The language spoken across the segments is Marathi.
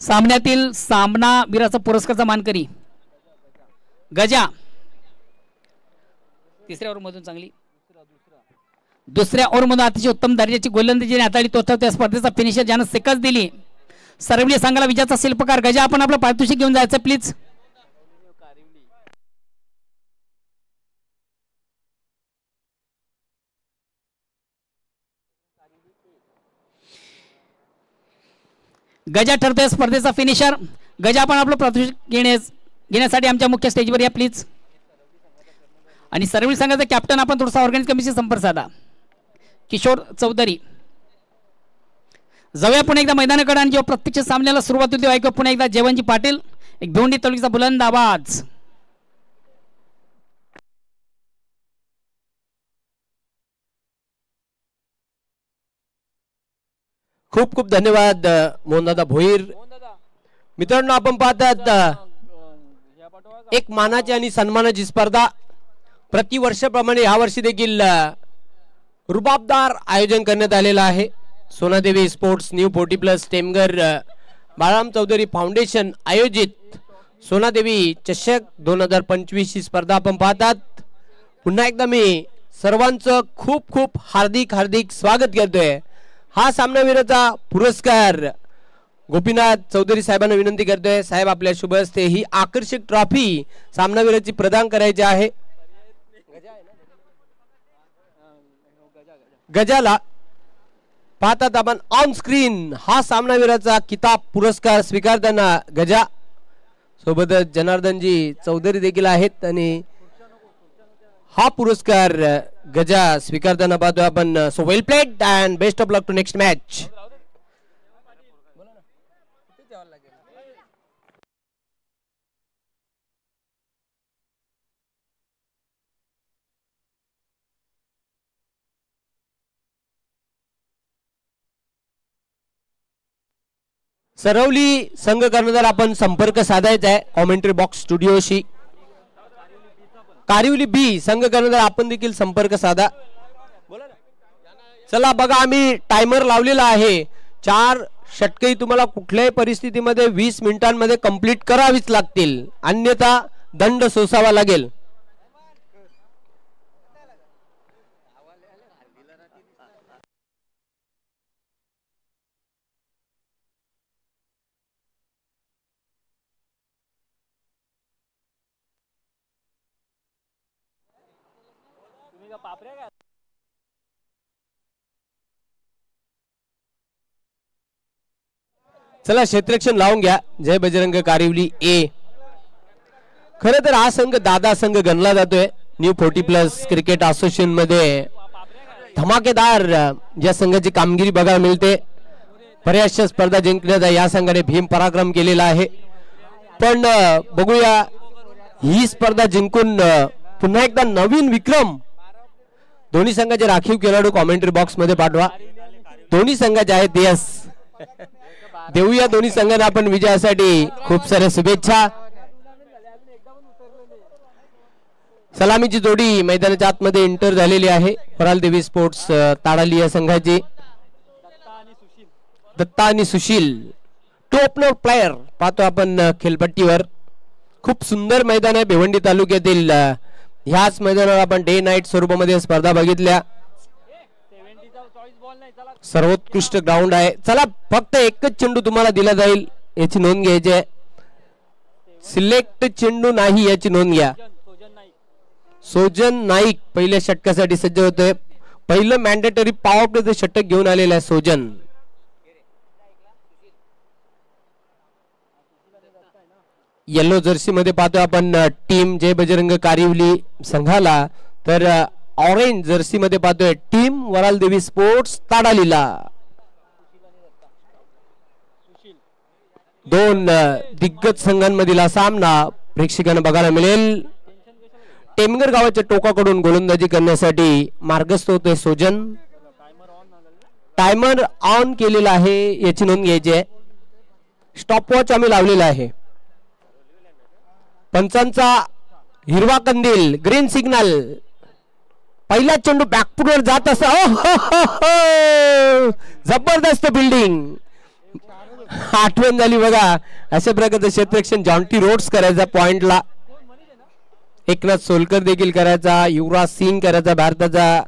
सामन्यातील सामनावीराचा पुरस्कारचा मानकरी गजा, तिसऱ्या ओव्हरमधून चांगली, दुसऱ्या ओव्हरमधून अतिशय उत्तम दर्जाची गोलंदाजी हाताळली तो त्या स्पर्धेचा फिनिशर ज्यानं सिकस दिली. सर्वली संघाला विजयाचा शिल्पकार गजा. आपण आपलं पारितोषिक घेऊन जायचं प्लीज. गजा ठरतोय स्पर्धेचा फिनिशर. गजा आपण आपलं पारितोषिक घेण्यासाठी आमच्या मुख्य स्टेजवर या प्लीज. आणि सर्वली संघाचा कॅप्टन आपण थोडासा ऑर्गॅनिक कमिटीशी संपर्क साधा. किशोर चौधरी. जाऊया पुन्हा एकदा मैदानाकडे आणि जेव्हा प्रत्यक्ष सामन्याला सुरुवात होती ऐकू पुन्हा एकदा जयवंतजी पाटील एक भिवंडी तालुक्याचा बुलंद आवाज. खूप खूप धन्यवाद मोहनदादा भोईर. मित्रांनो आपण पाहतात एक मानाची आणि सन्मानाची स्पर्धा प्रतिवर्षाप्रमाणे यावर्षी देखील रुबाबदार आयोजन करण्यात आलेलं आहे. Sonadevi sports new 40+ Temghar Balaram Chaudhari foundation आयोजित सोनादेवी चषक 2025 ही स्पर्धा आपण पाहतात. पुन्हा एकदा मी सर्वांचं खूप खूप हार्दिक स्वागत करतोय. हा सामनावीराचा पुरस्कार गोपीनाथ चौधरी साहेबांना विनंती करतोय. साहेब आपल्या शुभ हस्ते ही आकर्षक ट्रॉफी सामनावीराची प्रदान करायची आहे. गजाला पाहतात आपण ऑन स्क्रीन हा सामनावीराचा किताब पुरस्कार स्वीकारताना गजा सोबतच जनार्दनजी चौधरी देखील आहेत आणि हा पुरस्कार गजा स्वीकारताना पाहतोय आपण. So well played and best of luck to next match. सरवली संघ कर्णधार आपण संपर्क साधायचा आहे कॉमेंट्री बॉक्स स्टुडिओशी. कारिवली बी संघ कर्णधार आपण देखील संपर्क साधा. चला बघा आम्ही टायमर लावलेला आहे. 4 षटके तुम्हाला कुठल्याही परिस्थितीमध्ये 20 मिनिटांमध्ये कंप्लीट करावीच लागतील, अन्यथा दंड सोसावा लागेल. चला क्षेत्ररक्षण लावून घ्या. जय बजरंग कारिवली ए. खरं तर हा संघ दादा संघ गणला जातोय. न्यू 40+ क्रिकेट असोसिएशन मध्ये धमाकेदार या संघाची कामगिरी बघायला मिळते. बऱ्याचशा स्पर्धा जिंकण्याचा या संघाने भीम पराक्रम केलेला आहे. पण बघूया ही स्पर्धा जिंकून पुन्हा एकदा नवीन विक्रम. दोन्ही संघाचे राखीव खेळाडू कॉमेंट्री बॉक्स मध्ये पाठवा. दोन्ही संघाचे आहेत. यस देऊया दोन्ही संघांना आपण विजयासाठी खूप साऱ्या शुभेच्छा. सलामीची जोडी मैदानाच्या आतमध्ये एंटर झालेली आहे. वराल देवी स्पोर्ट्स ताडाली या संघाची. दत्ता आणि सुशील टू ओपनर प्लेयर पाहतो आपण खेळपट्टीवर. खूप सुंदर मैदान आहे भिवंडी तालुक्यातील. ह्याच मैदानावर आपण डे नाईट स्वरूपामध्ये स्पर्धा बघितल्या. सर्वोत्कृष्ट ग्राउंड आहे. चला फक्त एकच चेंडू तुम्हाला दिला जाईल याची नोंद घ्यायची आहे. सिलेक्ट चेंडू नाही याची नोंद घ्या. सोजन नाईक पहिल्या षटकासाठी सज्ज होतोय. पहिलं मॅन्डेटरी पॉवर प्लेचं षटक घेऊन आलेलं आहे सोजन. येलो जर्सी मध्ये पाहतो आपण टीम जय बजरंग कारिवली संघाला. तर ऑरेंज जर्सी मध्ये पाहतोय टीम वराल देवी स्पोर्ट्स ताडालीला. दोन दिग्गज संघांमधील हा सामना प्रेक्षकांना बघायला मिळेल. टेमघर गावाच्या टोकाकडून गोलंदाजी करण्यासाठी मार्गस्थ होतोय सोजन. टायमर ऑन केलेला आहे याची नोंद घ्यायची आहे. स्टॉपवॉच आम्ही लावलेला आहे. पंचांचा हिरवा कंदील ग्रीन सिग्नल. पहिला चेंडू बॅकफुटवर जात असा. जबरदस्त बिल्डिंग. आठवण झाली बघा, अशा प्रकारचं क्षेत्ररक्षण जॉन्टी रोड्स करायचा पॉइंटला, एकनाथ सोलकर देखील करायचा, युवराज सिंग करायचा भारताचा,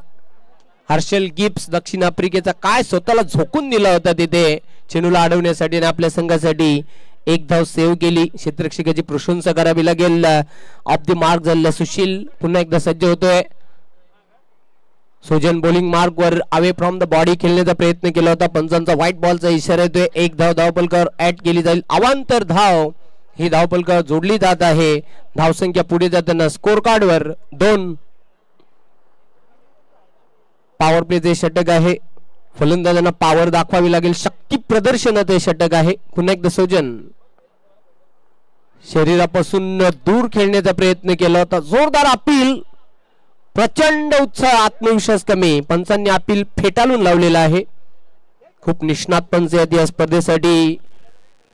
हर्षल गिब्स दक्षिण आफ्रिकेचा काय स्वतःला झोकून दिला होता तिथे चेंडूला अडवण्यासाठी आणि आपल्या संघासाठी एक धाव सेव्ह केली. क्षेत्ररक्षकाची प्रशंसा करावी लागेल. ऑफ द मार्क झालेला सुशील पुन्हा एकदा सज्ज होतोय. सोजन बॉलिंग मार्क वर अवे फ्रॉम द बॉडी खेळण्याचा प्रयत्न केला होता, पंचांचा व्हाईट बॉलचा इशारा येतोय. एक धाव धावपलकर ऍड केली जाईल. अवांतर धाव ही धावपलकर जोडली जात आहे. धावसंख्या पुढे जाताना स्कोर कार्ड वर 2. पॉवर प्लेचे षटक आहे. फलंदाजांना पॉवर दाखवावी लागेल, शक्ती प्रदर्शनात हे षटक आहे. पुन्हा एकदा सोजन शरीरापासून दूर खेळण्याचा प्रयत्न केला होता. जोरदार अपील, प्रचंड उत्साह, आत्मविश्वास कमी. पंचांनी अपील फेटाळून लावलेला आहे. खूप निष्णात पंच आहेत या स्पर्धेसाठी.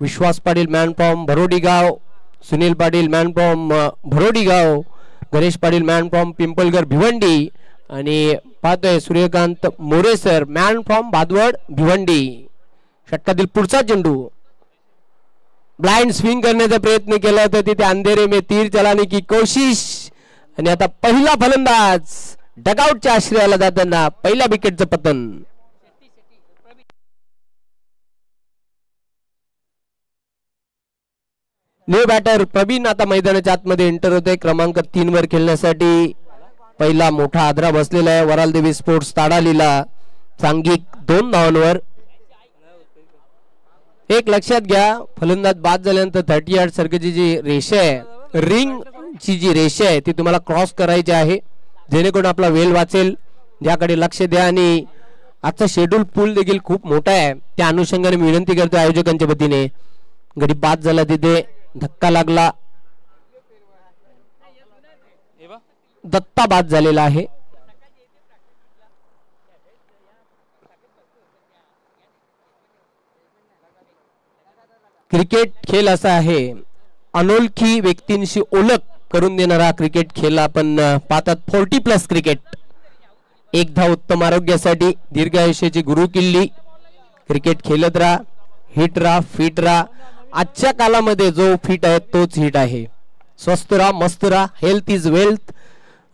Vishwas Patil man from Bharodigaon, Sunil Patil man from Bharodigaon, Ganesh Patil man from Pimpalgar Bhiwandi आणि पाहतोय Suryakant More sir man from Bhadwad Bhiwandi. षटकातील पुढचा चेंडू ब्लाइंड स्विंग करण्याचा प्रयत्न केला होता तिथे. अंधेरे में तीर चलाने की कोशिश आणि आता पहिला फलंदाज डगआउटच्या आश्रयाला जाताना पहिल्या विकेटचं पतन. न्यू बॅटर प्रवीण आता मैदानाच्या आतमध्ये एंटर होते क्रमांक 3 वर खेळण्यासाठी. पहिला मोठा आदरा बसलेला आहे वराल देवी स्पोर्ट्स ताडालीला सांघिक 2 धावांवर. एक लक्षात घ्या, फलंदाज बाद झाल्यानंतर 30 यार्ड सर्कलची जी रेषा आहे, रिंग ची जी रेषा आहे ती तुम्हाला क्रॉस करायची आहे जेणेकरून आपला वेळ वाचेल. याकडे लक्ष द्या. आणि आजचा शेड्यूल पूल देखील खूप मोठा आहे, त्या अनुषंगाने मी विनंती करतो आयोजकांच्या वतीने. गडी बाद झाला, तिथे धक्का लागला, दत्ता बाद झालेला आहे. क्रिकेट खेळ असा आहे, अनोळखी व्यक्तींशी ओळख करून देणारा क्रिकेट खेळ आपण पाहतात. 40+ क्रिकेट. एक धाव उत्तम आरोग्यासाठी, दीर्घ आयुष्याची गुरु किल्ली. क्रिकेट खेळत राहा, हिट राहा, फिट राहा. आजच्या कालामध्ये जो फिट आहे तोच हिट आहे. स्वस्थ राहा, मस्त राहा, health is wealth.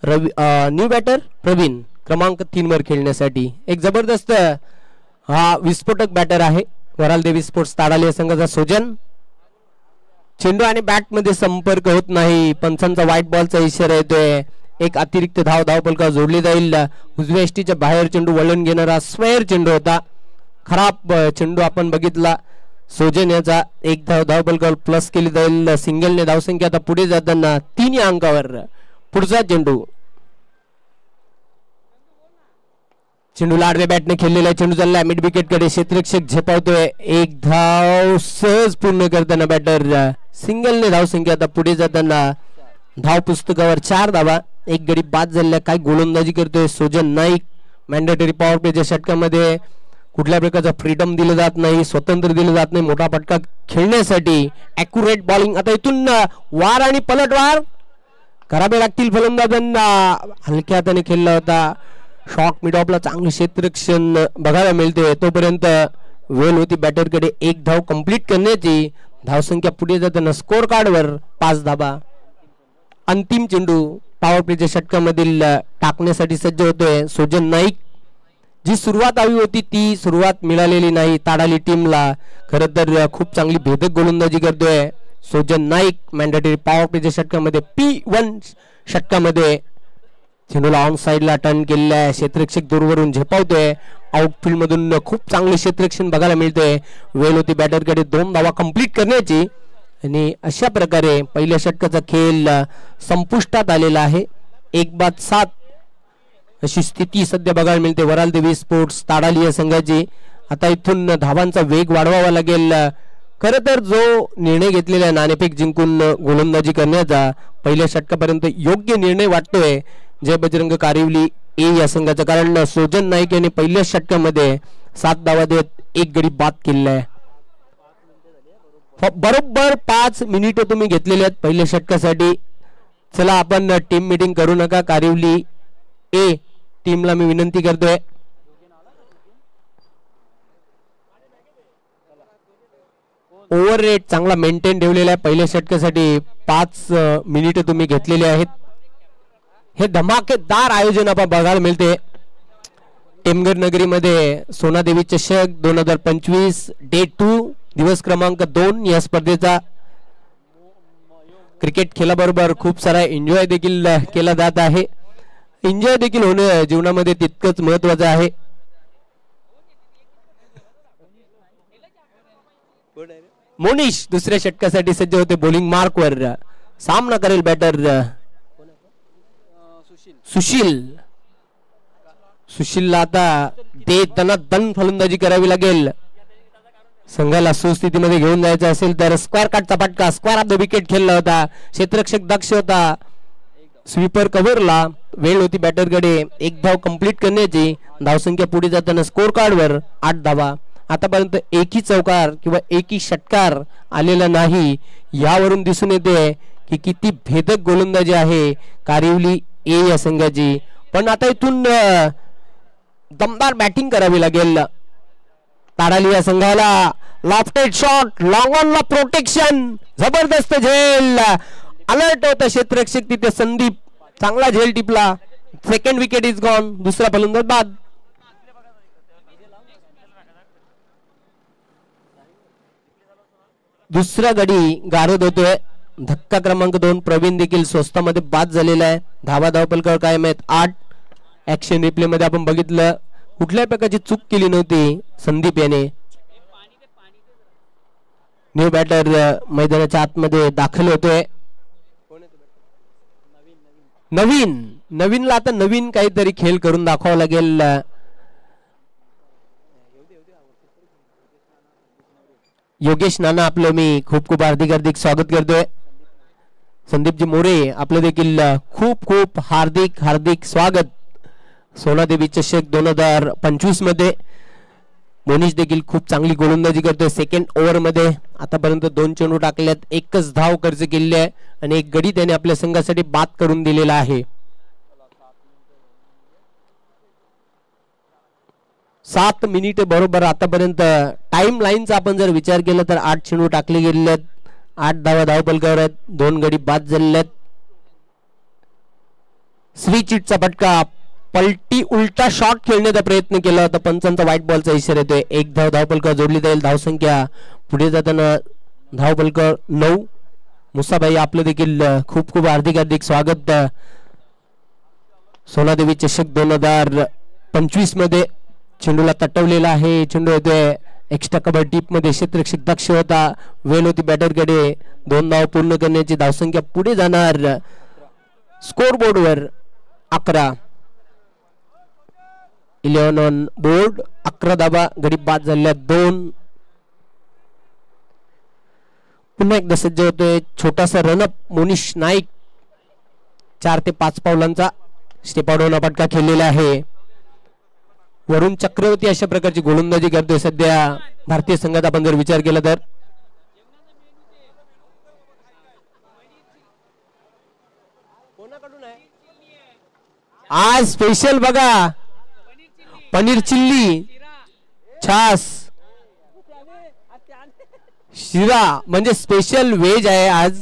New batter Praveen क्रमांक 3 वर खेळण्यासाठी एक जबरदस्त हा विस्फोटक बॅटर आहे वराल देवी स्पोर्ट्स ताडाली संघाचा सोजन. चेंडू आणि बॅट मध्ये संपर्क होत नाही, पंचांचा व्हाईट बॉलचा इशारा येतोय. एक अतिरिक्त धावपलका जोडली जाईल. उजव्या एसटीच्या बाहेर चेंडू वळून घेणारा स्क्वेअर चेंडू होता, खराब चेंडू आपण बघितला. सोजन याचा एक धावपलका प्लस केली जाईल. सिंगलने धावसंख्या आता पुढे जाताना 3 या अंकावर. पुढचा चेंडू चेंडूला आडव्या बॅटने खेळलेला चेंडू चाललाय मिड विकेट कडे. क्षेत्ररक्षक झेपावतोय. एक धाव सहज पूर्ण करताना बॅटर. सिंगलने धावसंख्या आता पुढे जाताना धाव पुस्तकावर 4 धावा. एक गडी बाद झालेला. काय गोलंदाजी करतोय सोजन नाईक. मॅन्डेटरी पॉवर प्लेच्या षटकामध्ये कुठल्या प्रकारचा फ्रीडम दिलं जात नाही, स्वतंत्र दिलं जात नाही मोठा फटका खेळण्यासाठी. Accurate bowling. आता इथून वार आणि पलटवार करावे लागतील फलंदाजांना. हलक्या हाताने खेळला होता. शॉक मिड ऑफला चांगलं क्षेत्ररक्षण बघायला मिळते. तोपर्यंत वेळ होती बॅटरकडे एक धाव कंप्लीट करण्याची. धावसंख्या पुढे जाताना स्कोर कार्डवर 5 धावा. अंतिम चेंडू पॉवर प्लेच्या षटकामधील टाकण्यासाठी सज्ज होतोय सोजन नाईक. जी सुरुवात हवी होती ती सुरुवात मिळालेली नाही ताडाली टीमला. खरं तर खूप चांगली भेदक गोलंदाजी करतोय सोजन नाईक. मॅन्डेटरी पॉवर प्लेच्या षटकामध्ये P1 षटकामध्ये चेंडूला ऑन साइडला टर्न केलेला आहे. क्षेत्ररक्षक दूरवरून झेपावतोय. आउटफील्ड मधून खूप चांगले क्षेत्ररक्षण बघायला मिळते. वेळ होती बॅटरकडे 2 धावा कंप्लीट करण्याची. आणि अशा प्रकारे पहिल्या षटकाचा खेळ संपुष्टात आलेला आहे. 1-7 अशी स्थिती सध्या बघायला मिळते वराल देवी स्पोर्ट्स ताडाली या संघाची. आता इथून धावांचा वेग वाढवावा लागेल. खर तर जो निर्णय घेतलेला आहे नाणेफेक जिंकून गोलंदाजी करण्याचा पहिल्या षटकापर्यंत योग्य निर्णय वाटतोय जय बजरंग कारिवली ए या संघाचा. कारण सोजन नाईक यांनी पहिल्या षटकामध्ये 7 धावा देत एक गडी बाद केलेला आहे. बरोबर 5 मिनिटं तुम्ही घेतलेले आहेत पहिल्या षटकासाठी. चला आपण टीम मीटिंग करू नका. कारिवली ए टीमला मी विनंती करतोय ओव्हर रेट चांगला मेंटेन ठेवलेला आहे. पहिल्या षटकासाठी 5 मिनिटं तुम्ही घेतलेले आहेत. हे धमाकेदार आयोजन आपण बघायला मिळते टेमघर नगरीमध्ये. सोनादेवी चषक 2025 डे 2 दिवस क्रमांक 2 या स्पर्धेचा क्रिकेट खेळाबरोबर खूप सारा एन्जॉय देखील केला जात आहे. एन्जॉय देखील होणं जीवनामध्ये तितकंच महत्वाचं आहे. मोनिश दुसऱ्या षटकासाठी सज्ज होते. बॉलिंग मार्कवर सामना करेल बॅटर सुशीलला आता दन फलंदाजी करावी लागेल. संघाला सुस्थितीमध्ये घेऊन जायचं असेल तर स्क्वेअर कटचा फटका, स्क्वेअर ऑफ द विकेट खेळला होता. क्षेत्ररक्षक दक्ष होता. स्वीपर कव्हरला वेळ होती बॅटरकडे. एक धाव कंप्लीट करण्याची. धावसंख्या पुढे जाताना स्कोर कार्डवर 8 धावा. आतापर्यंत एकही चौकार किंवा एकही षटकार आलेला नाही. यावरून दिसून येते की किती भेदक गोलंदाजी आहे कारिवली ए या संघाची. पण आता इथून दमदार बॅटिंग करावी लागेल ताडाली या संघाला. लॉफ्टेड शॉट, लॉंग ऑन ला प्रोटेक्शन, जबरदस्त झेल. अलर्ट होता क्षेत्ररक्षक तिथे संदीप. चांगला झेल टिपला. Second wicket is gone. दुसरा फलंदाज बाद. दुसरा गडी गारद होतोय. धक्का क्रमांक 2 प्रवीण देखील स्वस्तामध्ये बाद झालेला आहे. धावा धावपलकावर कायम आहेत 8. ऍक्शन रिप्ले मध्ये आपण बघितलं कुठल्याही प्रकारची चूक केली नव्हती संदीप याने. न्यू बॅटर मैदानाच्या आतमध्ये दाखल होतोय. नवीनला आता नवीन काहीतरी खेळ करून दाखवावं लागेल. योगेश नाना आपलं मी खूप खूप हार्दिक स्वागत करतोय. संदीपजी मोरे आपलं देखील खूप खूप हार्दिक स्वागत. सोनादेवी चषक 2025 मध्ये मोनिश देखील खूप चांगली गोलंदाजी करतोय. सेकंड ओव्हर मध्ये आतापर्यंत 2 चेंडू टाकल्यात. 1च धाव खर्च केली आहे आणि 1 गडी त्याने आपल्या संघासाठी बाद करून दिलेला आहे. 7 मिनिटे बरोबर आतापर्यंत टाइम लाईनचा आपण जर विचार केला तर 8 चेंडू टाकले गेलेले आहेत. 8 धावा धावपलकावर आहेत. 2 गडी बाद झालेले आहेत. श्री चिटचा फटका, पलटी उलटा शॉट खेळण्याचा प्रयत्न केला होता. पंचांचा व्हाईट बॉलचा इशारा येतोय. 1 धाव धावपलकावर जोडली जाईल. धावसंख्या पुढे जाताना धावपलकावर 9. मुसाबाई आपलं देखील खूप खूप हार्दिक स्वागत. सोनादेवी चषक 2025 मध्ये चेंडूला तटवलेला आहे. चेंडू येतोय एक्स्ट्रा कव्हर टीप मध्ये. क्षेत्ररक्षक दक्ष होता. वेल होती बॅटरकडे. 2 धाव पूर्ण करण्याची. धावसंख्या पुढे जाणार. स्कोर बोर्डवर 11. 11 ऑन बोर्ड. 11 धावा. गडी बाद झालेल्या 2. पुन्हा एकदा सज्ज होतोय छोटासा रनअप. मोनिश नाईक 4 ते 5 पावलांचा स्टेपाडोना फटका खेळलेला आहे. वरुण चक्रवर्ती अशा प्रकारची गोलंदाजी करतोय सध्या भारतीय संघात आपण जर विचार केला तर. आज स्पेशल बघा पनीर चिल्ली, छास, शिरा म्हणजे स्पेशल व्हेज आहे आज.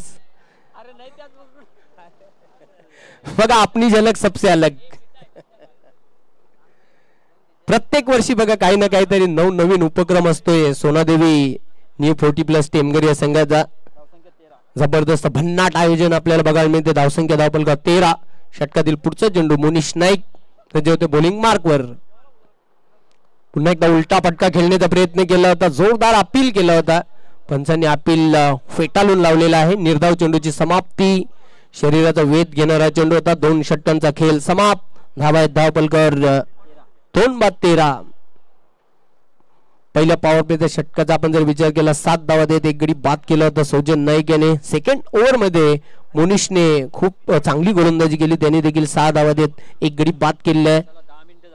बघा अपनी झलक सबसे अलग. प्रत्येक वर्षी बघा काही ना काहीतरी नवीन उपक्रम असतोय. सोनादेवी न्यू 40+ टेमघर या संघाचा जबरदस्त भन्नाट आयोजन आपल्याला बघायला मिळते. धावसंख्या धावपलका 13. षटकातील पुढचा चेंडू मोनिश नाईक त्याचे होते बॉलिंग मार्कवर. पुन्हा एकदा उलटा फटका खेळण्याचा प्रयत्न केला होता. जोरदार अपील केला होता. पंचांनी अपील फेटाळून लावलेला आहे. निर्धाव चेंडूची समाप्ती. शरीराचा वेध घेणारा चेंडू होता. 2 षटकांचा खेळ समाप्त. धावा धावपलकावर 2 बाद 13. पहिल्या पॉवर प्लेच्या षटकाचा आपण जर विचार केला 7 धावा देत 1 गडी बाद केला होता सौजन नाईक याने. सेकंड ओव्हर मध्ये मोनिशने खूप चांगली गोलंदाजी केली. त्याने देखील 6 धावा देत 1 गडी बाद केलेला आहे.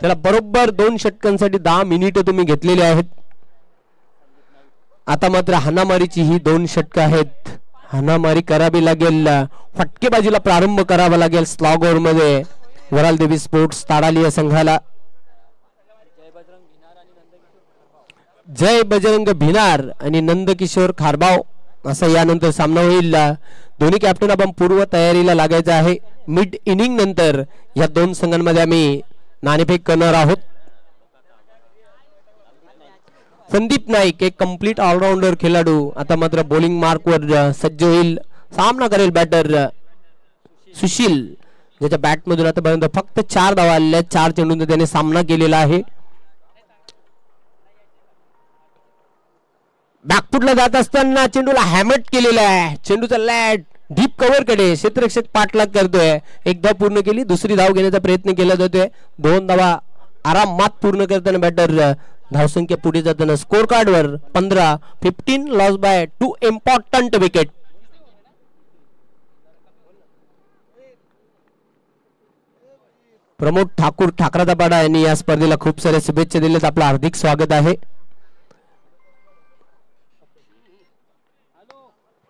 त्याला बरोबर 2 षटकांसाठी 10 मिनिटं तुम्ही घेतलेली आहेत. आता मात्र हाणामारीची ही 2 षटकं आहेत. हाणामारी करावी लागेल. फटकेबाजीला प्रारंभ करावा लागेल स्लॉग ओव्हर मध्ये. वराल देवी स्पोर्ट्स ताडाली या संघाला जय बजरंग भिनार आणि नंदकिशोर खारबाव असा यानंतर सामना होईल. दोन्ही कॅप्टन आपण पूर्व तयारीला लागायचं आहे. मिड इनिंग नंतर या दोन संघांमध्ये आम्ही नाणेफेक करणार आहोत. संदीप नाईक एक कंप्लीट ऑलराऊंडर खेळाडू आता मात्र बॉलिंग मार्कवर सज्ज होईल. सामना करेल बॅटर सुशील, ज्याच्या बॅटमधून आतापर्यंत फक्त 4 धावा आलेल्या आहेत. 4 चेंडूंचा त्याने सामना केलेला आहे. बॅकफुटला जात असताना चेंडूला हॅमट केलेला आहे. चेंडूचा लॅट डीप कव्हर कडे क्षेत्ररक्षक पाठलाग करतोय. एकदा पूर्ण केली, दुसरी धाव घेण्याचा प्रयत्न केला जातोय. 2 धावा आरामात पूर्ण करताना बॅटर धावसंख्या पुढे जाताना स्कोर कार्डवर 15 loss by 2 important wicket. Pramod Thakur ठाकराचा पाडा यांनी या स्पर्धेला खूप साऱ्या शुभेच्छा दिल्यात. आपलं हार्दिक स्वागत आहे.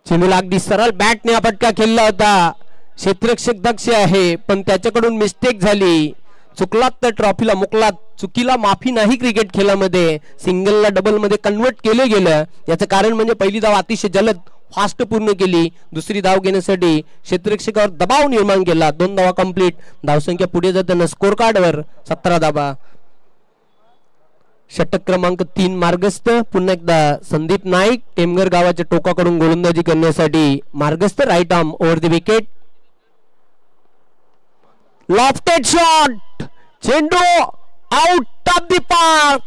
चेंडूला अगदी सरळ बॅटने हा फटका खेळला होता. क्षेत्ररक्षक दक्ष आहे, पण त्याच्याकडून मिस्टेक झाली. चुकलात तर ट्रॉफीला मुकलात. चुकीला माफी नाही क्रिकेट खेळामध्ये. सिंगलला डबल मध्ये कन्वर्ट केलं गेलं. याचं कारण म्हणजे पहिली धाव अतिशय जलद फास्ट पूर्ण केली. दुसरी धाव घेण्यासाठी क्षेत्ररक्षकावर दबाव निर्माण केला. 2 धावा कंप्लीट. धावसंख्या पुढे जाताना स्कोर कार्डवर 17 धावा. षटक क्रमांक 3 मार्गस्थ. पुन्हा एकदा संदीप नाईक टेमघर गावाच्या टोकाकडून गोलंदाजी करण्यासाठी मार्गस्थ. Right arm over the wicket. Lofted shot. चेंडू आउट ऑफ द पार्क.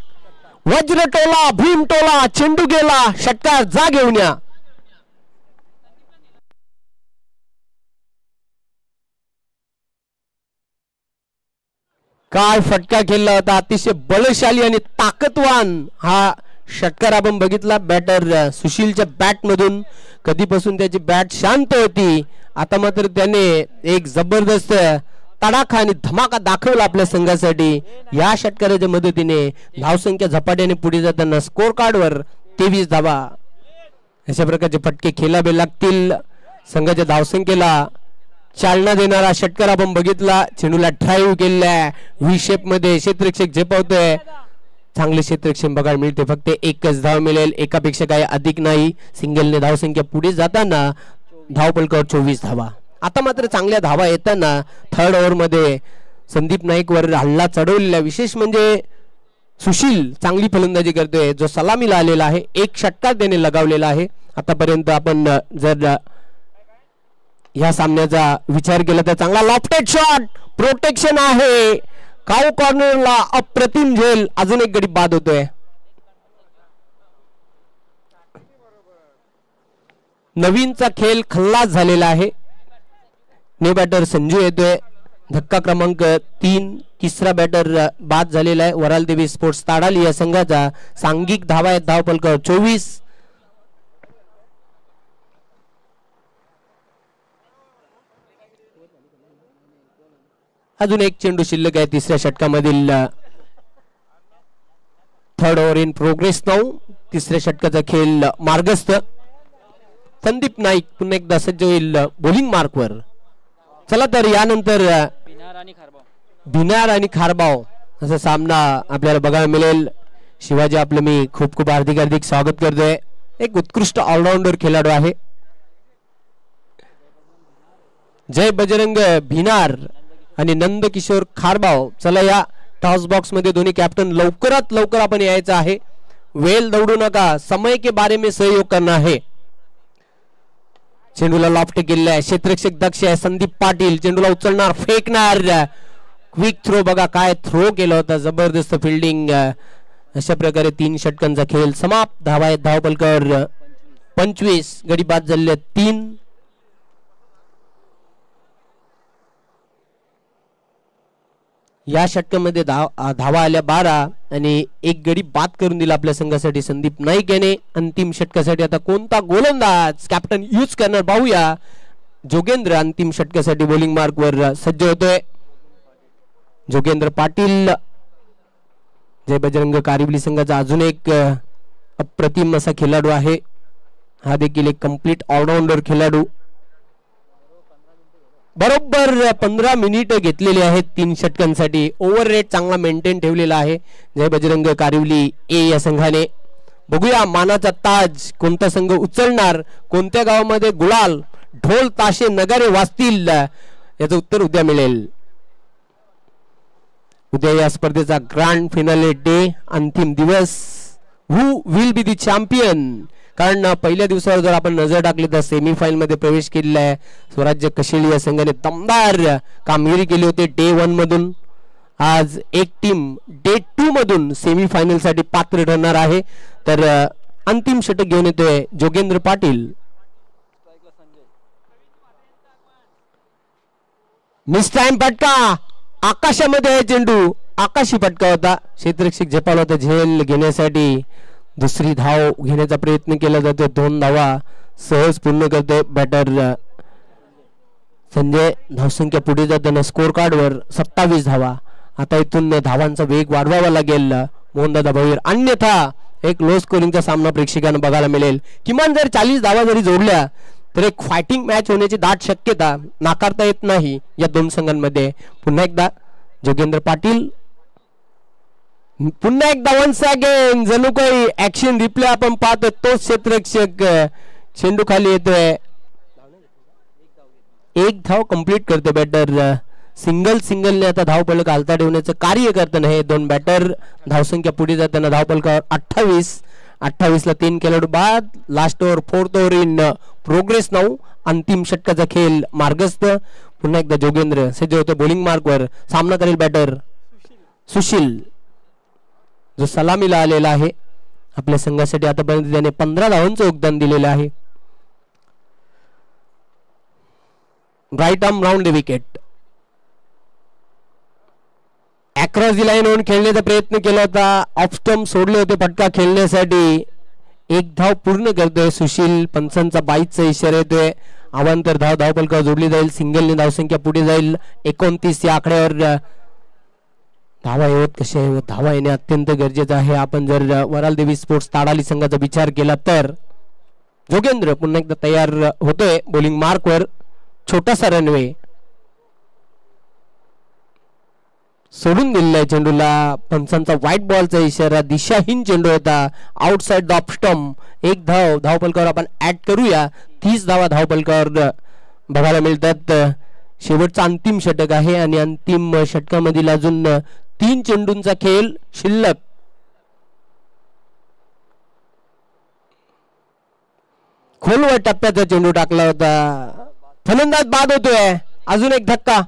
वज्र टोला भीम टोला. चेंडू गेला. षटकार जा घेऊन या. काय फटका खेळला होता. अतिशय बलशाली आणि ताकदवान हा षटकार आपण बघितला बॅटर सुशीलच्या बॅट मधून. कधीपासून त्याची बॅट शांत होती, आता मात्र त्याने एक जबरदस्त तडाखा आणि धमाका दाखवला आपल्या संघासाठी. या षटकाराच्या मदतीने धावसंख्या झपाट्याने पुढे जाताना स्कोर कार्डवर 23 धावा. अशा प्रकारचे फटके खेळावे लागतील. संघाच्या धावसंख्येला चालना देणारा षटकार आपण बघितला. चेंडूला ड्राईव्ह केलेला व्ही शेप मध्ये क्षेत्ररक्षक झेपावतोय. चांगले क्षेत्ररक्षण बघायला मिळते. फक्त 1च धाव मिळेल, एकापेक्षा काही अधिक नाही. सिंगलने धावसंख्या पुढे जाताना धावपलकावर 24 धावा. आता मात्र चांगल्या धावा येताना थर्ड ओव्हर मध्ये संदीप नाईक वर हल्ला चढवलेला. विशेष म्हणजे सुशील चांगली फलंदाजी करतोय. जो सलामीला आलेला आहे, 1 षटकार त्याने लगावलेला आहे. आतापर्यंत आपण जर या सामन्याचा विचार केला तर चांगला लॉफ्टेड शॉट. प्रोटेक्शन आहे. काऊ कॉर्नरला अप्रतिम झेल. अजून एक गडी बाद होतोय. नवीनचा खेळ खल्लास झालेला आहे. ने बॅटर संजू येतोय. धक्का क्रमांक 3. तिसरा बॅटर बाद झालेला आहे. वराल देवी स्पोर्ट्स ताडाली या संघाचा. सांघिक धावा आहेत धावपलकावर 24. अजून एक चेंडू शिल्लक आहे तिसऱ्या षटकामधील. Third over in progress now. तिसऱ्या षटकाचा खेळ मार्गस्थ. संदीप नाईक पुन्हा एकदा सज्ज होईल बॉलिंग मार्कवर. चला तर यानंतर भिनार आणि खारबाव असा सामना आपल्याला बघायला मिळेल. शिवाजी आपलं मी खूप खूप हार्दिक स्वागत करतोय. एक उत्कृष्ट ऑलराऊंडर खेळाडू आहे. जय बजरंग भिनार आणि नंदकिशोर खारबाव. चला या टॉस बॉक्स मध्ये दोन्ही कॅप्टन लवकरात लवकर आपण यायचं आहे. वेल दौडू नका. समय के बारे में सहयोग करना है. चेंडूला लॉफ्ट केलेला आहे. क्षेत्ररक्षक दक्ष आहे संदीप पाटील. चेंडूला उचलणार, फेकणार. Quick throw. बघा काय थ्रो केला होता. जबरदस्त फिल्डिंग. अशा प्रकारे 3 षटकांचा खेळ समाप्त. धावा आहेत धावपलकावर 25. गडी बाद झालेले 3. या षटकामध्ये धावा आल्या 12 आणि 1 गडी बाद करून दिला आपल्या संघासाठी संदीप नाईक याने. अंतिम षटकासाठी आता कोणता गोलंदाज कॅप्टन यूज करणार पाहूया. जोगेंद्र अंतिम षटकासाठी बॉलिंग मार्कवर सज्ज होतोय. जोगेंद्र पाटील जय बजरंग कारिवली संघाचा अजून एक अप्रतिम असा खेळाडू आहे. हा देखील एक कंप्लीट ऑलराऊंडर खेळाडू. बरोबर 15 मिनिट घेतलेली आहेत 3 षटकांसाठी. ओव्हर रेट चांगला मेंटेन ठेवलेला आहे जय बजरंग कारिवली ए या संघाने. बघूया मानाचा ताज कोणता संघ उचलणार, कोणत्या गावामध्ये गुलाल ढोल ताशे नगारे वाजतील, याचं उत्तर उद्या मिळेल. उद्या या स्पर्धेचा ग्रँड फिनाले डे, अंतिम दिवस. हु विल बी दी चॅम्पियन, कारण पहिल्या दिवसावर जर आपण नजर टाकली तर सेमीफायनल मध्ये प्रवेश केलेला आहे स्वराज्य कशेळी या संघाने दमदार कामगिरी केली होती डे 1 मधून. आज एक टीम डे 2 मधून सेमीफायनल साठी पात्र ठरणार आहे. तर अंतिम षटक घेऊन येतोय जोगेंद्र पाटील. मिस टाइम फटका, आकाशामध्ये चेंडू, आकाशी फटका होता. क्षेत्ररक्षक झेपावला होता झेल घेण्यासाठी. दुसरी धाव घेण्याचा प्रयत्न केला जातो. 2 धावा सहज पूर्ण करते बॅटर संजय. धावसंख्या पुढे जाताना स्कोर कार्डवर 27 धावा. आता इथून धावांचा वेग वाढवावा लागेल मोहनदादा भोईर, अन्यथा एक लो स्कोरिंगचा सामना प्रेक्षकांना बघायला मिळेल. किमान जर 40 धावा जरी जोडल्या तर एक फायटिंग मॅच होण्याची दाट शक्यता नाकारता येत नाही या दोन संघांमध्ये. पुन्हा एकदा जोगेंद्र पाटील, पुन्हा एकदा वन्स अगेन जणू काही ऍक्शन रिप्ले आपण पाहतो. तोच क्षेत्ररक्षक चेंडू खाली येतोय. एक धाव कंप्लीट करते बॅटर. सिंगलने आता धावफलक हालता ठेवण्याचं कार्य करताना हे दोन बॅटर. धावसंख्या पुढे जाताना धावफलकावर 28 ला 3 खेळाडू बाद. Last over, 4th over in progress now. अंतिम षटकाचा खेळ मार्गस्थ. पुन्हा एकदा जोगेंद्र सज्ज होते बॉलिंग मार्कवर. सामना करेल बॅटर सुशील, जो सलामीला आलेला आहे. आपल्या संघासाठी आतापर्यंत त्याने 15 धावांचं योगदान दिलेलं आहे. Right arm round wicket. Across the line होऊन खेळण्याचा प्रयत्न केला होता. ऑफ स्टंप सोडले होते फटका खेळण्यासाठी. एक धाव पूर्ण करतोय सुशील. पंचांचा 22चा इशारा येतोय. अवांतर धाव धावफलकावर जोडली जाईल. सिंगलने धावसंख्या पुढे जाईल. 29 या आकड्यावर धावा येत कशा आहे, धावा येणे अत्यंत गरजेचं आहे. आपण जर वराल देवी स्पोर्ट्स ताडाली संघाचा विचार केला तर जोगेंद्र पुन्हा एकदा तयार होतोय बॉलिंग मार्कवर. छोटासा रनवे सोडून दिलेला आहे चेंडूला. पंचांचा व्हाईट बॉलचा इशारा. दिशाहीन चेंडू होता. Outside the off stump. एक धाव धावफलकावर आपण ऍड करूया. 30 धावा धावफलकावर बघायला मिळतात. शेवटचा अंतिम षटक आहे आणि अंतिम षटकामधील अजून 3 चेंडूंचा खेळ शिल्लक. खोलवर टप्प्याचा चेंडू टाकला होता. फलंदाज बाद होतोय. अजून एक धक्का.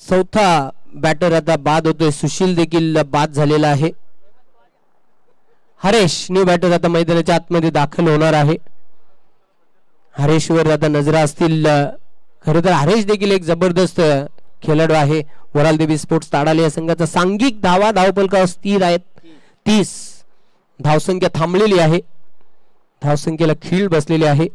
चौथा बॅटर आता बाद होतोय. सुशील देखील बाद झालेला आहे. हरेश न्यू बॅटर आता मैदानाच्या आतमध्ये दाखल होणार आहे. हरेशवर आता नजरा असतील. खरं तर हरेश देखील एक जबरदस्त खेळाडू आहे. वराल देवी स्पोर्ट्स ताडाले या संघाचा सांघिक धावा धावफलकावर स्थिर आहेत 30. धावसंख्या थांबलेली आहे. धावसंख्येला खीळ बसलेली आहे.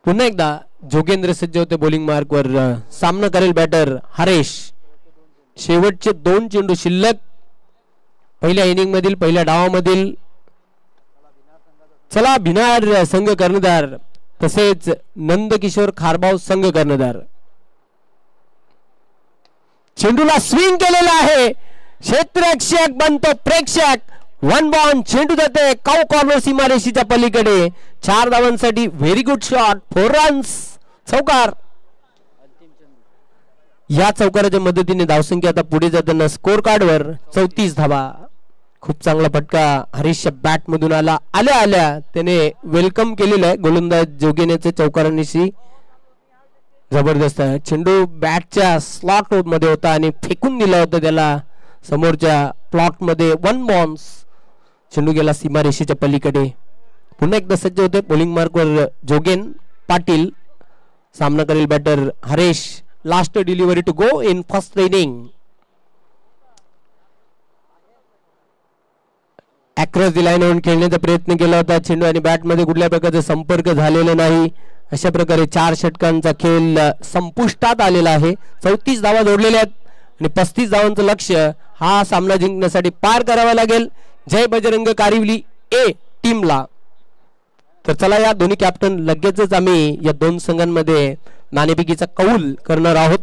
पुन्हा एकदा जोगेंद्र सज्ज होते बॉलिंग मार्कवर. सामना करेल बॅटर हरेश. शेवटचे 2 चेंडू शिल्लक पहिल्या इनिंग मधील, पहिल्या डावामधील. चला भिनार संघ कर्णधार तसेच नंदकिशोर खारबाव संघ कर्णधार. चेंडूला स्विंग केलेला आहे. क्षेत्ररक्षक बनतो प्रेक्षक. 1 बॉल. चेंडू जाते काऊ कॉर्नर सीमारेषेच्या पलीकडे. 4 धावांसाठी व्हेरी गुड शॉट. 4 रन्स. चौकार. या चौकाराच्या मदतीने धावसंख्या आता पुढे जाताना स्कोर कार्डवर 34 धावा. खूप चांगला फटका हरीशच्या बॅट मधून आल्या त्याने वेलकम केलेलं आहे गोलंदाज जोगेंद्रचे चौकारांशी. जबरदस्त चेंडू बॅटच्या स्लॉट मध्ये होता आणि फेकून दिला होता त्याला समोरच्या प्लॉट मध्ये. 1 बॉन्स. चेंडू गेला सीमारेषेच्या पलीकडे. पुन्हा एकदा सज्ज होते बॉलिंग मार्कवर जोगेन पाटील. सामना करेल batter Haresh. Last delivery to go in first inning. Across the line होऊन खेळण्याचा प्रयत्न केला होता. चेंडू आणि बॅट मध्ये कुठल्या प्रकारचा संपर्क झालेला नाही. अशा प्रकारे 4 षटकांचा खेळ संपुष्टात आलेला आहे. 34 धावा जोडलेल्या आहेत आणि 35 धावांचं लक्ष्य हा सामना जिंकण्यासाठी पार करावा लागेल जय बजरंग कारिवली ए टीमला. तर चला या दोन्ही कॅप्टन लगेचच आम्ही या दोन संघांमध्ये नाणेफेकीचा कौल करणार आहोत.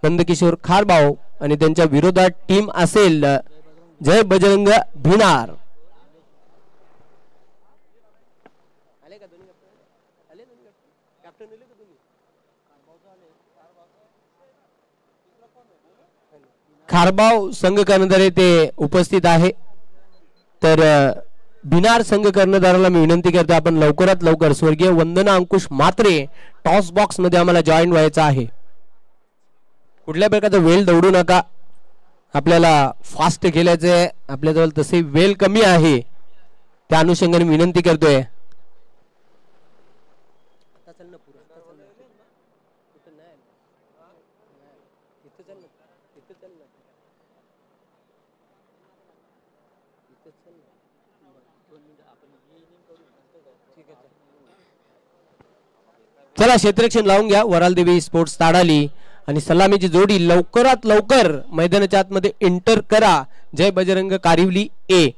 नंदकिशोर खारबाव आणि त्यांच्या विरोधात टीम असेल जय बजरंग भिनार. खारबाव संघ कर्णधार ते उपस्थित आहे. तर भिनार संघ कर्णधाराला मी विनंती करतो आपण लवकरात लवकर स्वर्गीय वंदना अंकुश मात्रे टॉस बॉक्स मध्ये आम्हाला जॉईन व्हायचं आहे. कुठल्या प्रकारचा वेळ दौडू नका. आपल्याला फास्ट खेळायचंय. आपल्याजवळ तसे वेळ कमी आहे त्या अनुषंगाने विनंती करतोय. चला क्षेत्ररक्षण लावून घ्या. वरालदेवी स्पोर्ट्स ताडाली आणि सलामीची जोडी लवकरात लवकर मैदानाच्या आतमध्ये एंटर करा जय बजरंग कारिवली ए.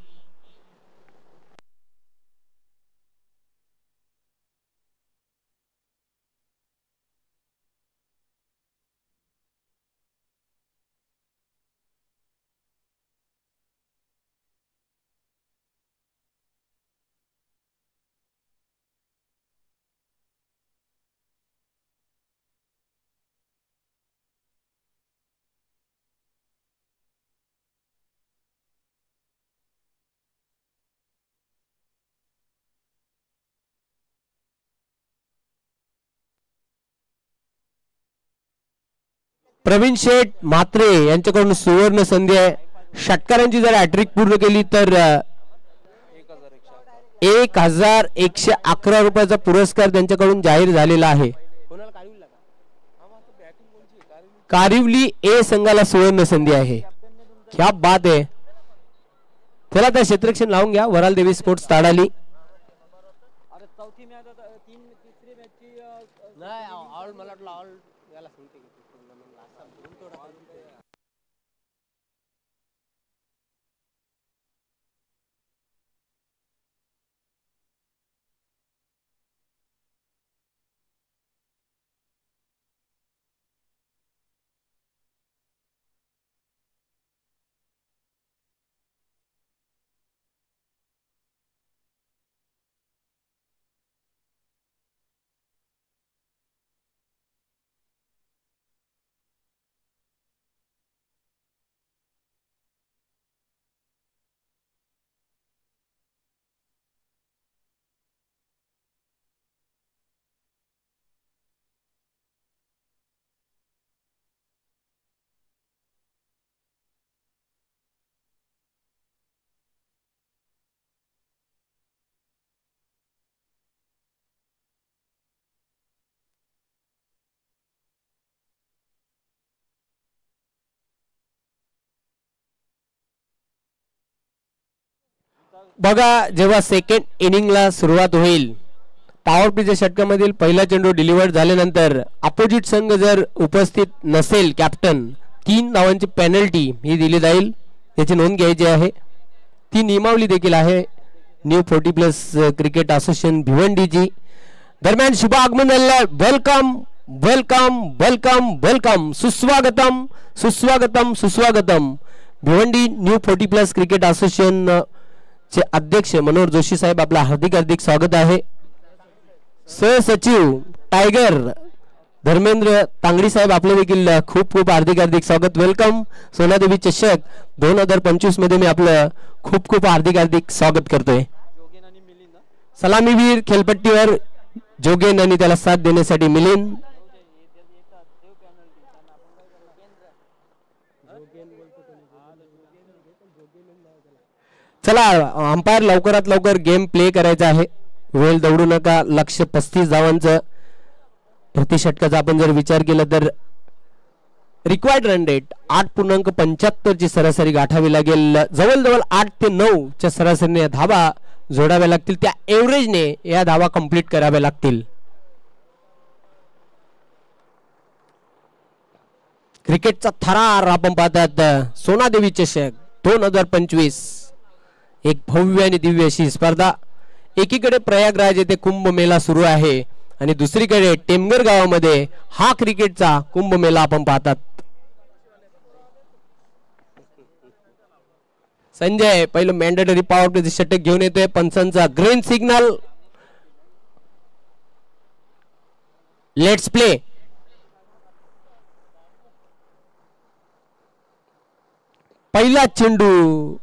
प्रवीण शेठ म्हात्रे यांच्याकडून सुवर्ण संधी आहे. षटकारांची जर हॅट्रिक पूर्ण केली तर 1111 रुपयाचा पुरस्कार त्यांच्याकडून जाहीर झालेला आहे. कारिवली ए संघाला सुवर्ण संधी आहे. क्या बात आहे. चला त्या क्षेत्ररक्षण लावून घ्या. वरालदेवी स्पोर्ट्स ताडाली. बघा जेव्हा सेकंड इनिंगला सुरुवात होईल पॉवर प्लेच्या षटकामधील पहिला चेंडू डिलिव्हर झाल्यानंतर अपोजिट संघ जर उपस्थित नसेल कॅप्टन 3 धावांची पेनल्टी ही दिली जाईल. याची नोंद घ्यायची आहे. ती नियमावली देखील आहे न्यू 40+ क्रिकेट असोसिएशन भिवंडीची. दरम्यान शुभ आगमन झालेलं. Welcome welcome welcome welcome. सुस्वागतम सुस्वागतम सुस्वागतम. भिवंडी न्यू 40+ क्रिकेट असोसिएशन चे अध्यक्ष मनोहर जोशी साहेब आपला हार्दिक हार्दिक स्वागत आहे. सहसचिव टायगर धर्मेंद्र तांगडी साहेब आपले देखील खूप खूप हार्दिक हार्दिक स्वागत. वेलकम. सोनादेवी चषक 2025 मध्ये मी आपलं खूप खूप हार्दिक हार्दिक स्वागत करतोय. सलामीवीर खेळपट्टीवर जोगेन आणि त्याला साथ देण्यासाठी मिलिंद. चला अंपायर लवकरात लवकर गेम प्ले करायचा आहे. वेळ दौडू नका. लक्ष्य 35 धावांचं. प्रति षटकाचा आपण जर विचार केला तर रिक्वायर्ड रन रेट 8.75 ची सरासरी गाठावी लागेल. जवळजवळ 8 ते 9 च्या सरासरीने धावा जोडाव्या लागतील. त्या एव्हरेजने या धावा कंप्लीट कराव्या लागतील. क्रिकेटचा थरार आपण पाहतात सोनादेवी चषक 2025. एक भव्य आणि दिव्य अशी स्पर्धा. एकीकडे प्रयागराज येथे कुंभमेळा सुरू आहे आणि दुसरीकडे टेमघर गावामध्ये हा क्रिकेटचा कुंभमेळा आपण पाहतात. संजय पहिलं मॅन्डेटरी पॉवर प्ले षटक घेऊन येतोय. पंचांचा ग्रीन सिग्नल. Let's play. पहिला चेंडू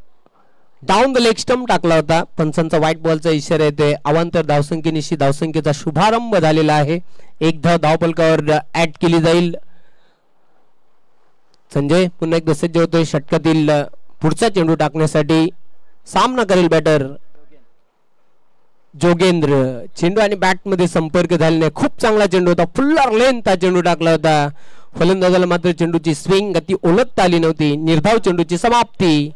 डाऊन द लेग स्टंप टाकला होता. पंचांचा व्हाईट बॉलचा इशारा येतोय. अवांतर धावसंख्येनिशी धावसंख्येचा शुभारंभ झालेला आहे. एक धाव धावफलकावर ऍड केली जाईल. संजय पुन्हा एकदा सज्ज होतोय षटकातील पुढचा चेंडू टाकण्यासाठी. सामना करेल बॅटर जोगेंद्र. चेंडू आणि बॅट मध्ये संपर्क झाल्याने खूप चांगला चेंडू होता. फुल्लर लेंथ हा चेंडू टाकला होता. फलंदाजाला मात्र चेंडूची स्विंग गती ओळखता आली नव्हती. निर्धाव चेंडूची समाप्ती.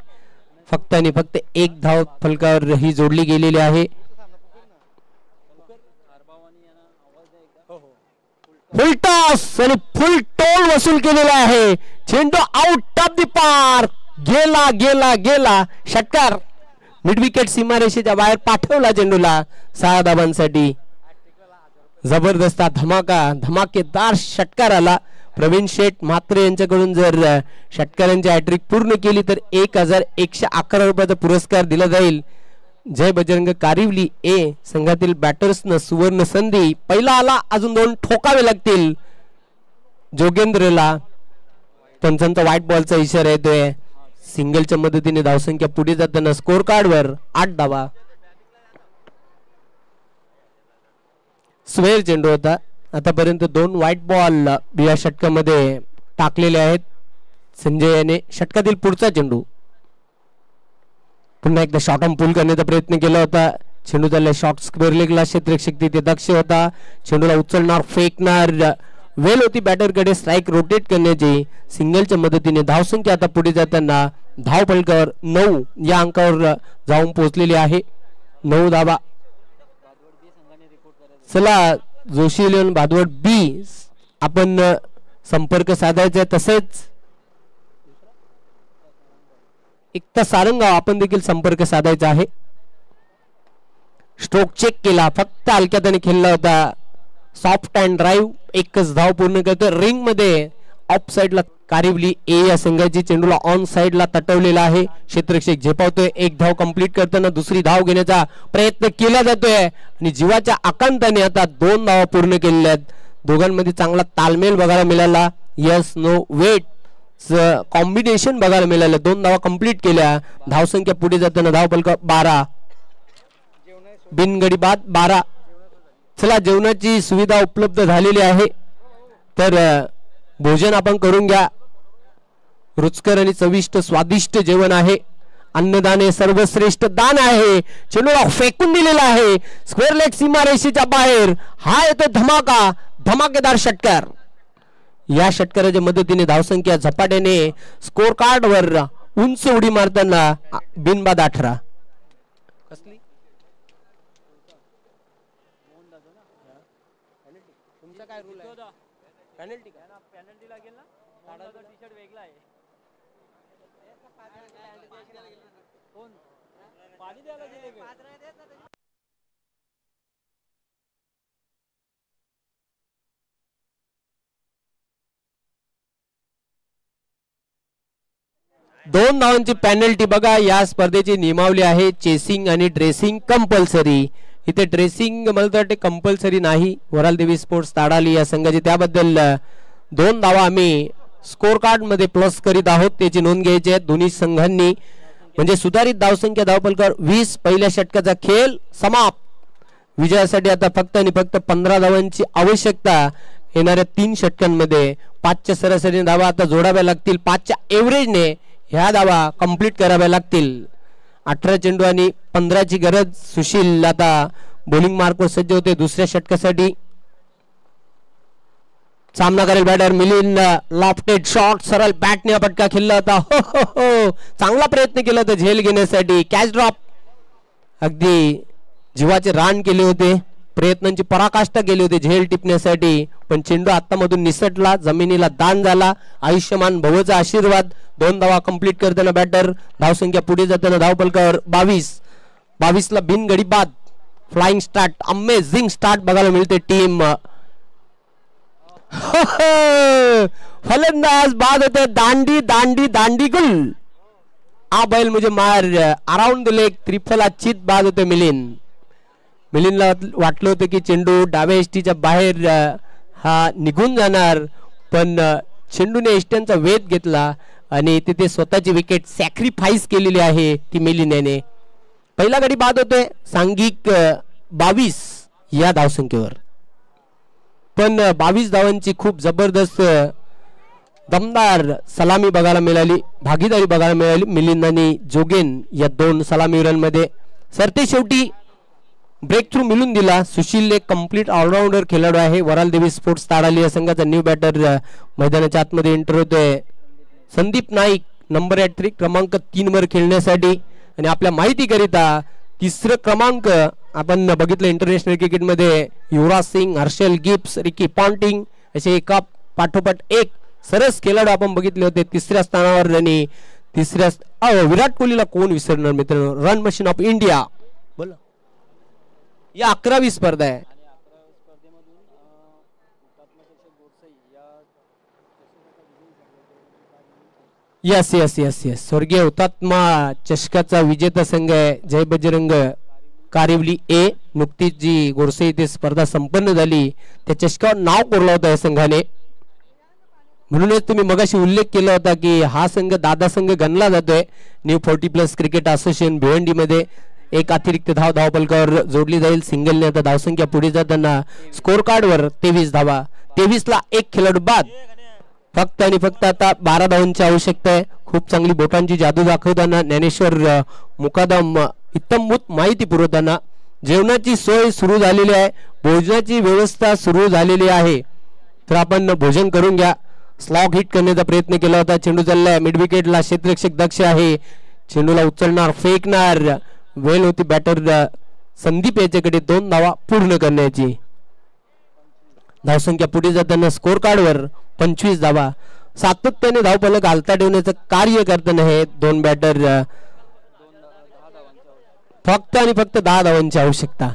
फक्त आणि फक्त एक धाव फलकावर ही जोडली गेलेली आहे. फुल टॉस आणि फुल टोल वसूल केलेला आहे. चेंडू आउट ऑफ द पार्क. गेला गेला गेला. षटकार मिड विकेट सीमारेषेच्या बाहेर पाठवला चेंडूला 6 धावांसाठी. जबरदस्त धमाका धमाकेदार षटकार आला. प्रवीण शेठ म्हात्रे यांच्याकडून जर षटकारांची हॅट्रिक पूर्ण केली तर 1111 रुपयाचा पुरस्कार दिला जाईल. जय बजरंग कारिवली ए संघातील बॅटर्सनं सुवर्ण संधी. पहिला आला, अजून 2 ठोकावे लागतील जोगेंद्रला. पंचांचा व्हाईट बॉलचा इशारा येतोय. सिंगलच्या मदतीने धावसंख्या पुढे जाताना स्कोर कार्डवर 8 धावा. स्वेर चेंडू होता. आतापर्यंत 2 व्हाईट बॉल या षटकामध्ये टाकलेले आहेत. संजय याने षटकातील पुढचा चेंडू पुन्हा एकदा शॉर्ट ऑन पुल करण्याचा प्रयत्न केला होता. चेंडू चालला शॉर्ट स्क्वेअर लेगला. क्षेत्ररक्षक तिथे दक्ष होता. चेंडूला उचलणार फेकणार वेल होती बॅटरकडे स्ट्राईक रोटेट करण्याची. सिंगलच्या मदतीने धावसंख्या आता पुढे जाताना धाव फलकावर 9 या अंकावर जाऊन पोहोचलेली आहे. 9 धावा. चला जोशी इलेव्हन भादवड बी आपण संपर्क साधायचा. तसेच एकता सारंगाव आपण देखील संपर्क साधायचा आहे. स्ट्रोक चेक केला. फक्त हलक्यात खेळला होता. Soft and drive. एकच धाव पूर्ण करतो. रिंग मध्ये ऑफ साइडला कारिवली ए या संघाची चेंडूला ऑन साइडला तटवलेला आहे. क्षेत्ररक्षक झेपावतोय. एक धाव कंप्लीट करताना दुसरी धाव घेण्याचा प्रयत्न केला जातोय आणि जीवाच्या आकांताने आता 2 धावा पूर्ण केलेल्या आहेत. दोघांमध्ये चांगला तालमेल बघायला मिळाला. यस नो वेट कॉम्बिनेशन बघायला मिळालं. 2 धावा कंप्लीट केल्या. धावसंख्या पुढे जाताना धाव फलक 12. बिनगडी बाद 12. चला जेवणाची सुविधा उपलब्ध झालेली आहे तर भोजन आपण करून घ्या. रुचकर आणि चविष्ट स्वादिष्ट जेवण आहे. अन्नदान हे सर्वश्रेष्ठ दान आहे. चेंडूला फेकून दिलेला आहे स्क्वेअर लेग सीमारेषेच्या बाहेर. हा येतो धमाका धमाकेदार षटकार. या षटकाराच्या मदतीने धावसंख्या झपाट्याने स्कोर कार्डवर उंच उडी मारताना बिनबाद 18. दोन धावांची पॅनल्टी बघा. या स्पर्धेची नियमावली आहे चेसिंग आणि ड्रेसिंग कंपल्सरी. इथे ड्रेसिंग मला तर वाटते कंपल्सरी नाही. वराल देवी स्पोर्ट्स ताडाली या संघाची त्याबद्दल 2 धावा आम्ही स्कोर कार्ड मध्ये प्लस करीत आहोत. त्याची नोंद घ्यायची आहे दोन्ही संघांनी. म्हणजे सुधारित धावसंख्या धावफलकावर 20. पहिल्या षटकाचा खेळ समाप्त. विजयासाठी आता फक्त आणि फक्त 15 धावांची आवश्यकता. येणाऱ्या 3 षटकांमध्ये 5च्या सरासरी धावा आता जोडाव्या लागतील. 5च्या एव्हरेजने ह्या धावा कंप्लीट कराव्या लागतील. 18 चेंडू आणि 15ची गरज. सुशील आता बॉलिंग मार्कवर सज्ज होते दुसऱ्या षटकासाठी. सामना करेल बॅटर मिलिंद. लॉफ्टेड शॉट सरळ बॅटने फटका खेळला होता. हो हो हो चांगला प्रयत्न केला होता झेल घेण्यासाठी. Catch drop. अगदी जीवाचे रान केले होते. प्रयत्नांची पराकाष्ठा केली होती झेल टिपण्यासाठी, पण चेंडू आत्तामधून निसटला, जमिनीला दान झाला. आयुष्यमान भवचा आशीर्वाद. 2 धावा कंप्लीट करताना बॅटर. धावसंख्या पुढे जाताना धावफलकावर 22 ला बिनगडी बाद. फ्लाइंग स्टार्ट, अमेझिंग स्टार्ट बघायला मिळते टीम. फलंदाज बाद होते. दांडी दांडी दांडी गुल. आ बैल मुझे मार. अराउंड द लेग त्रिफला चित बाद होते मिलिंदला वाटलं होतं की चेंडू डाव्या एष्टीच्या बाहेर हा निघून जाणार, पण चेंडूने एष्ट्यांचा वेध घेतला आणि तिथे स्वतःची विकेट सॅक्रिफाईस केलेली आहे ती मिलिंदने. पहिला गडी बाद होतोय सांघिक 22 या धावसंख्येवर, पण 22 धावांची खूप जबरदस्त दमदार सलामी बघायला मिळाली, भागीदारी बघायला मिळाली मिलिंद आणि जोगेन या 2 सलामीवीरांमध्ये. सरते शेवटी ब्रेक थ्रू मिळून दिला. सुशील एक कंप्लीट ऑलराऊंडर खेळाडू आहे. वराल देवी स्पोर्ट्स ताडाली या संघाचा न्यू बॅटर मैदानाच्या आतमध्ये एंटर होतोय. संदीप नाईक नंबर 3 क्रमांक 3 वर खेळण्यासाठी. आणि आपल्या माहितीकरिता 3रं क्रमांक आपण बघितलं इंटरनॅशनल क्रिकेटमध्ये Yuvraj Singh, Herschelle Gibbs, Ricky Ponting असे एका पाठोपाठ एक सरस खेळाडू आपण बघितले होते 3ऱ्या स्थानावर. आणि विराट कोहलीला कोण विसरणार मित्रांनो. Run machine of India. बोला, या 11वी स्पर्धा आहे. यस यस यस यस स्वर्गीय हुतात्मा चषकाचा विजेता संघ आहे जय बजरंग कारिवली ए. नुकतीच जी गोरसे इथे स्पर्धा संपन्न झाली त्या चषकावर नाव कोरलं होतं या संघाने. म्हणूनच तुम्ही मगाशी उल्लेख केला होता की हा संघ दादा संघ गणला जातोय. न्यू 40+ क्रिकेट असोसिएशन भिवंडी मध्ये एक अतिरिक्त धावफलकावर जोडली जाईल. सिंगलने आता धावसंख्या पुढे जाताना स्कोर कार्डवर 23 धावा. 23 ला एक खेळाडू बाद. फक्त आणि फक्त आता 12 धावांची आवश्यकता आहे. खूप चांगली बोटांची जादू दाखवताना ज्ञानेश्वर मुकादम इत्तमभूत माहिती पुरवताना. जेवणाची सोय सुरू झालेली आहे, भोजनाची व्यवस्था सुरू झालेली आहे, तर आपण भोजन करून घ्या. स्लॉग हिट करण्याचा प्रयत्न केला होता. चेंडू चाललाय मिड विकेटला. क्षेत्ररक्षक दक्ष आहे. चेंडूला उचलणार, फेकणार. वेळ होती बॅटर संदीप याच्याकडे 2 धावा पूर्ण करण्याची. धावसंख्या पुढे जाताना स्कोर कार्डवर 25 धावा. सातत्याने धावफलक घालता ठेवण्याचं कार्य करताना हे 2 बॅटर. फक्त आणि फक्त 10 धावांची आवश्यकता.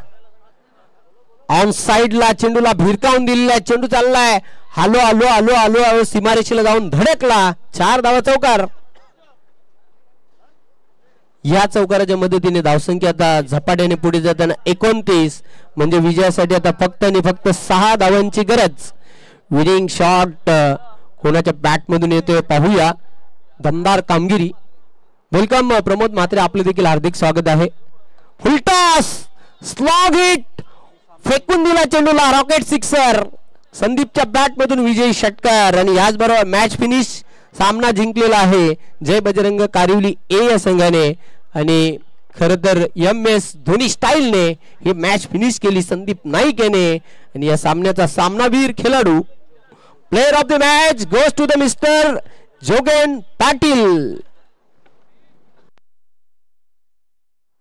ऑन साइडला चेंडूला भिरकावून दिलेला. चेंडू चाललाय आलो आलो आलो आलो आलो सीमारेषेला जाऊन धडकला. 4 धावा चौकार. या चौकाराच्या मदतीने धावसंख्या आता झपाट्याने पुढे जाताना 29, म्हणजे विजयासाठी आता फक्त आणि फक्त 6 धावांची गरज. विनिंग शॉट कोणाच्या बॅट मधून येतोय पाहूया. दमदार कामगिरी. वेलकम प्रमोद म्हात्रे, आपलं देखील हार्दिक स्वागत आहे. फुलटॉस, स्लॉग हिट, फेकून दिला चेंडूला, रॉकेट सिक्सर. संदीपच्या बॅट मधून विजयी षटकार आणि याचबरोबर मॅच फिनिश. सामना जिंकलेला आहे जय बजरंग कारिवली ए या संघाने. आणि खर तर MS धोनी स्टाईलने ही मॅच फिनिश केली संदीप नाईक याने. आणि या सामन्याचा सामनावीर खेळाडू player of the match goes to the mister Jogen Patil.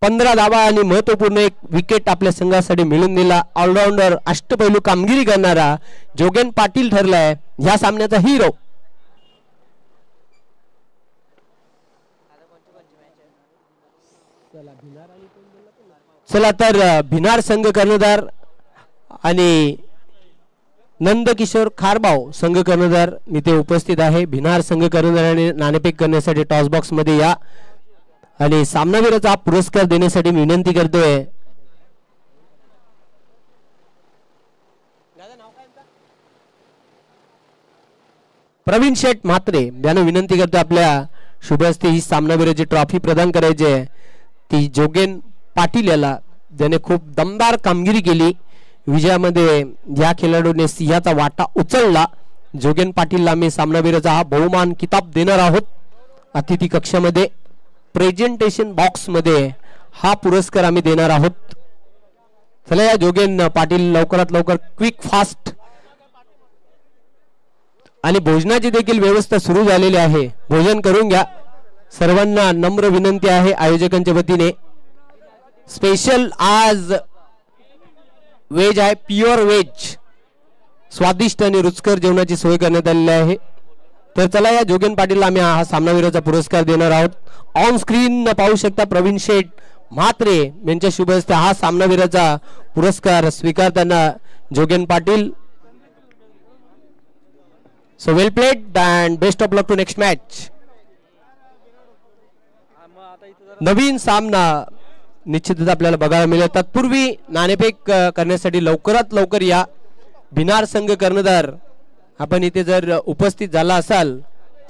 15 धावा आणि महत्वपूर्ण एक विकेट आपल्या संघासाठी मिळून दिला. ऑलराऊंडर अष्टपैलू कामगिरी करणारा जोगेन पाटील ठरलाय या सामन्याचा हिरो. चला तर भिनार संघ कर्णधार आणि नंदकिशोर खारबाव संघ कर्णधार इथे उपस्थित आहे. भिनार संघ कर्णधाराने नाणेफेक करण्यासाठी टॉस बॉक्स मध्ये या आणि सामनावीराचा पुरस्कार देण्यासाठी विनंती करतोय. प्रवीण शेठ म्हात्रे यांना विनंती करतो आपल्या शुभ हस्ते ही सामनावीराची ट्रॉफी प्रदान करायची आहे. ती जोगेन पाटील याला, ज्याने खूप दमदार कामगिरी केली विजयामध्ये. या खेळाडूने सिंहाचा वाटा उचलला. जोगेन पाटीलला आम्ही सामनावीराचा हा बहुमान किताब देणार आहोत. अतिथी कक्षामध्ये प्रेझेंटेशन बॉक्स मध्ये हा पुरस्कार आम्ही देणार आहोत. चला या जोगेन पाटील लवकरात लवकर क्विक फास्ट. आणि भोजनाची देखील व्यवस्था सुरू झालेली आहे. भोजन करून घ्या. सर्वांना नम्र विनंती आहे आयोजकांच्या वतीने. स्पेशल आज व्हेज आहे, प्युअर व्हेज, स्वादिष्ट आणि रुचकर जेवणाची सोय करण्यात आलेली आहे. तर चला या जोगेन पाटीलला आम्ही हा सामनावीराचा पुरस्कार देणार आहोत. ऑन स्क्रीन पाहू शकता प्रवीण शेठ म्हात्रे यांच्या शुभ हस्ते हा सामनावीराचा पुरस्कार स्वीकारताना Jogen Patil. So well played and best of luck to next match. नवीन सामना निश्चितच आपल्याला बघायला मिळेल. तत्पूर्वी नाणेफेक करण्यासाठी लवकरात लवकर या. भिनार संघ कर्णधार आपण इथे जर उपस्थित झाला असाल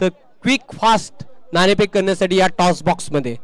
तर क्विक फास्ट नाणेफेक करण्यासाठी या टॉस बॉक्स मध्ये.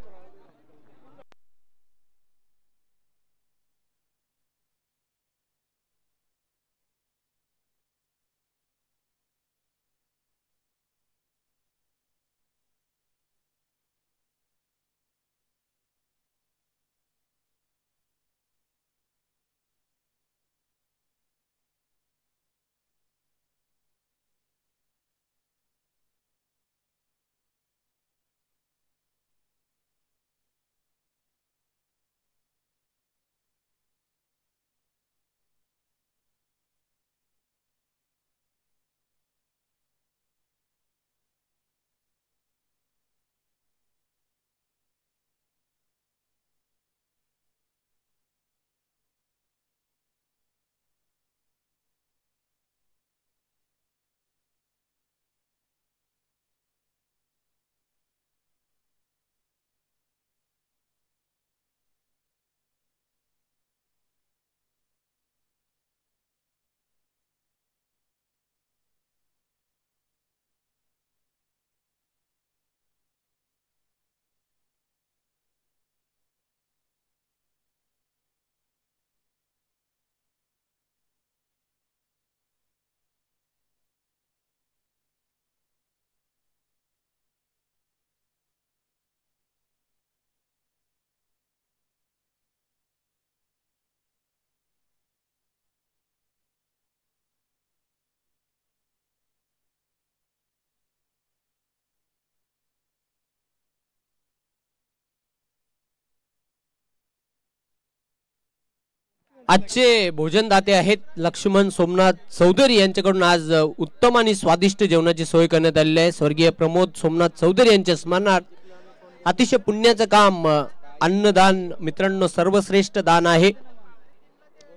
आजचे भोजनदाते आहेत लक्ष्मण सोमनाथ चौधरी यांच्याकडून आज उत्तम आणि स्वादिष्ट जेवणाची सोय करण्यात आलेली आहे. स्वर्गीय प्रमोद सोमनाथ चौधरी यांच्या स्मरणार्थ अतिशय पुण्याचं काम अन्नदान मित्रांनो सर्वश्रेष्ठ दान आहे.